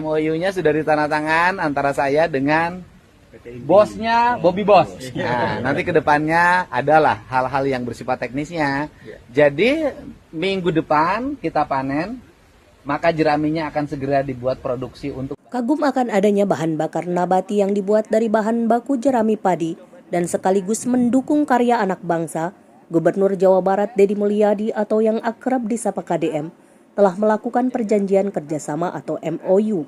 MOU-nya sudah ditandatangan antara saya dengan bosnya Bobby Bos. Nah, nanti kedepannya adalah hal-hal yang bersifat teknisnya. Jadi minggu depan kita panen, maka jeraminya akan segera dibuat produksi untuk. Kagum akan adanya bahan bakar nabati yang dibuat dari bahan baku jerami padi dan sekaligus mendukung karya anak bangsa, Gubernur Jawa Barat Deddy Mulyadi atau yang akrab disapa KDM telah melakukan perjanjian kerjasama atau MOU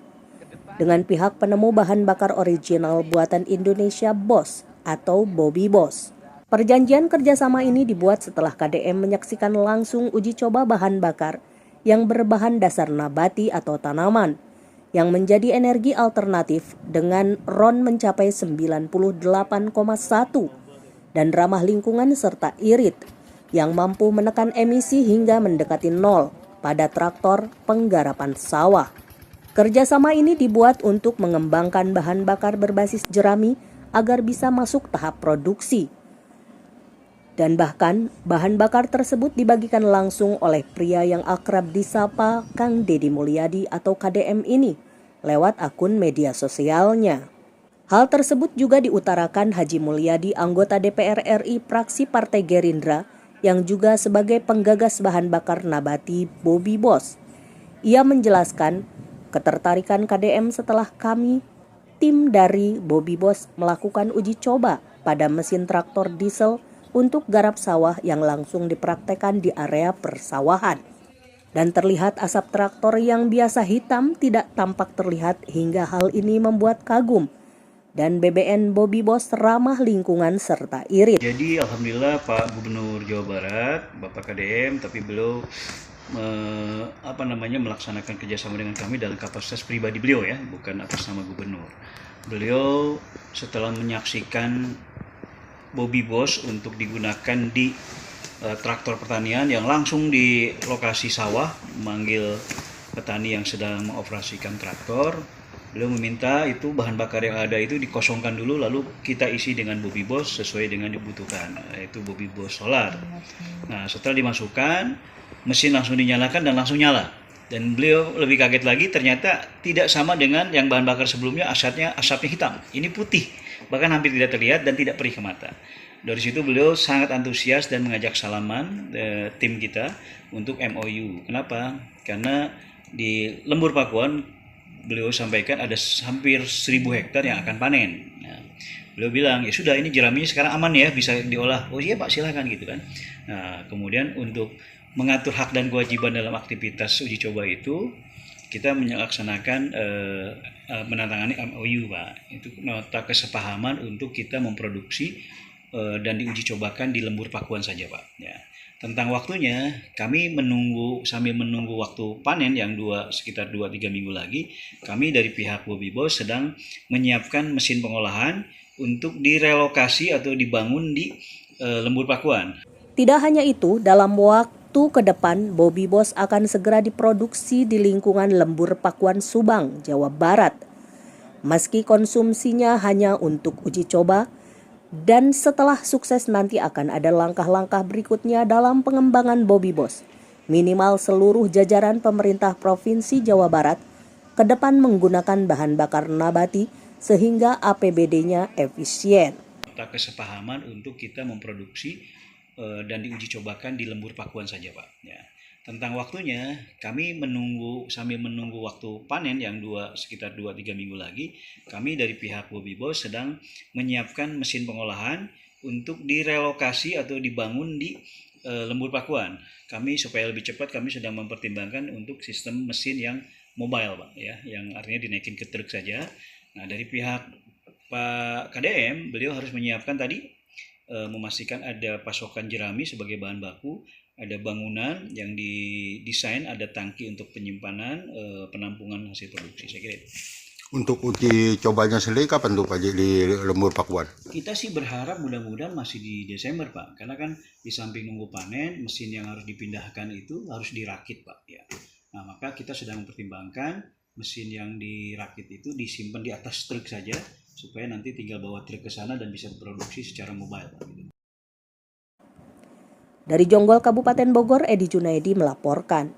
dengan pihak penemu bahan bakar original buatan Indonesia BOS atau Bobby Bos. Perjanjian kerjasama ini dibuat setelah KDM menyaksikan langsung uji coba bahan bakar yang berbahan dasar nabati atau tanaman yang menjadi energi alternatif dengan RON mencapai 98,1 dan ramah lingkungan serta irit yang mampu menekan emisi hingga mendekati nol pada traktor penggarapan sawah. Kerjasama ini dibuat untuk mengembangkan bahan bakar berbasis jerami agar bisa masuk tahap produksi. Dan bahkan bahan bakar tersebut dibagikan langsung oleh pria yang akrab disapa Kang Deddy Mulyadi atau KDM ini lewat akun media sosialnya. Hal tersebut juga diutarakan Haji Mulyadi, anggota DPR RI fraksi Partai Gerindra yang juga sebagai penggagas bahan bakar nabati Bobby Bos. Ia menjelaskan ketertarikan KDM setelah kami, tim dari Bobby Bos, melakukan uji coba pada mesin traktor diesel untuk garap sawah yang langsung dipraktekkan di area persawahan. Dan terlihat asap traktor yang biasa hitam tidak tampak terlihat hingga hal ini membuat kagum. Dan BBN Bobby Bos ramah lingkungan serta irit. Jadi alhamdulillah Pak Gubernur Jawa Barat, Bapak KDM, tapi beliau melaksanakan kerjasama dengan kami dalam kapasitas pribadi beliau ya, bukan atas nama gubernur. Beliau setelah menyaksikan Bobby Bos untuk digunakan di traktor pertanian yang langsung di lokasi sawah, memanggil petani yang sedang mengoperasikan traktor. Beliau meminta itu bahan bakar yang ada itu dikosongkan dulu, lalu kita isi dengan Bobby Bos sesuai dengan dibutuhkan, yaitu Bobby Bos solar. Nah, setelah dimasukkan, mesin langsung dinyalakan dan langsung nyala. Dan beliau lebih kaget lagi, ternyata tidak sama dengan yang bahan bakar sebelumnya, asapnya hitam. Ini putih, bahkan hampir tidak terlihat dan tidak perih ke mata. Dari situ beliau sangat antusias dan mengajak salaman tim kita untuk MOU. Kenapa? Karena di Lembur Pakuan beliau sampaikan ada hampir 1.000 hektar yang akan panen. Nah, beliau bilang, ya sudah, ini jeraminya sekarang aman ya, bisa diolah. Oh iya Pak, silakan gitu kan. Nah, kemudian untuk mengatur hak dan kewajiban dalam aktivitas uji coba itu, kita melaksanakan menandatangani MOU Pak. Itu nota kesepahaman untuk kita memproduksi dan diuji cobakan di Lembur Pakuan saja Pak. Ya. Tentang waktunya, kami sambil menunggu waktu panen yang sekitar 2-3 minggu lagi, kami dari pihak Bobby Bos sedang menyiapkan mesin pengolahan untuk direlokasi atau dibangun di Lembur Pakuan. Tidak hanya itu, dalam waktu ke depan Bobby Bos akan segera diproduksi di lingkungan Lembur Pakuan Subang, Jawa Barat. Meski konsumsinya hanya untuk uji coba, dan setelah sukses nanti akan ada langkah-langkah berikutnya dalam pengembangan Bobby Bos. Minimal seluruh jajaran pemerintah Provinsi Jawa Barat ke depan menggunakan bahan bakar nabati sehingga APBD-nya efisien. Kesepahaman untuk kita memproduksi dan diuji cobakan di Lembur Pakuan saja Pak. Ya. Tentang waktunya, kami sambil menunggu waktu panen yang sekitar 2-3 minggu lagi, kami dari pihak Bobby Bos sedang menyiapkan mesin pengolahan untuk direlokasi atau dibangun di Lembur Pakuan. Kami supaya lebih cepat, kami sedang mempertimbangkan untuk sistem mesin yang mobile Pak, ya, yang artinya dinaikin ke truk saja. Nah, dari pihak Pak KDM, beliau harus menyiapkan tadi, memastikan ada pasokan jerami sebagai bahan baku, ada bangunan yang didesain, ada tangki untuk penyimpanan, penampungan hasil produksi. Saya kira itu. Untuk uji cobanya sendiri kapan tuh Pak di Lembur Pakuan? Kita sih berharap mudah-mudahan masih di Desember Pak, karena kan di samping nunggu panen, mesin yang harus dipindahkan itu harus dirakit Pak. Ya. Nah, maka kita sedang mempertimbangkan mesin yang dirakit itu disimpan di atas truk saja, supaya nanti tinggal bawa truk ke sana dan bisa produksi secara mobile Pak. Dari Jonggol Kabupaten Bogor, Edi Junaidi melaporkan.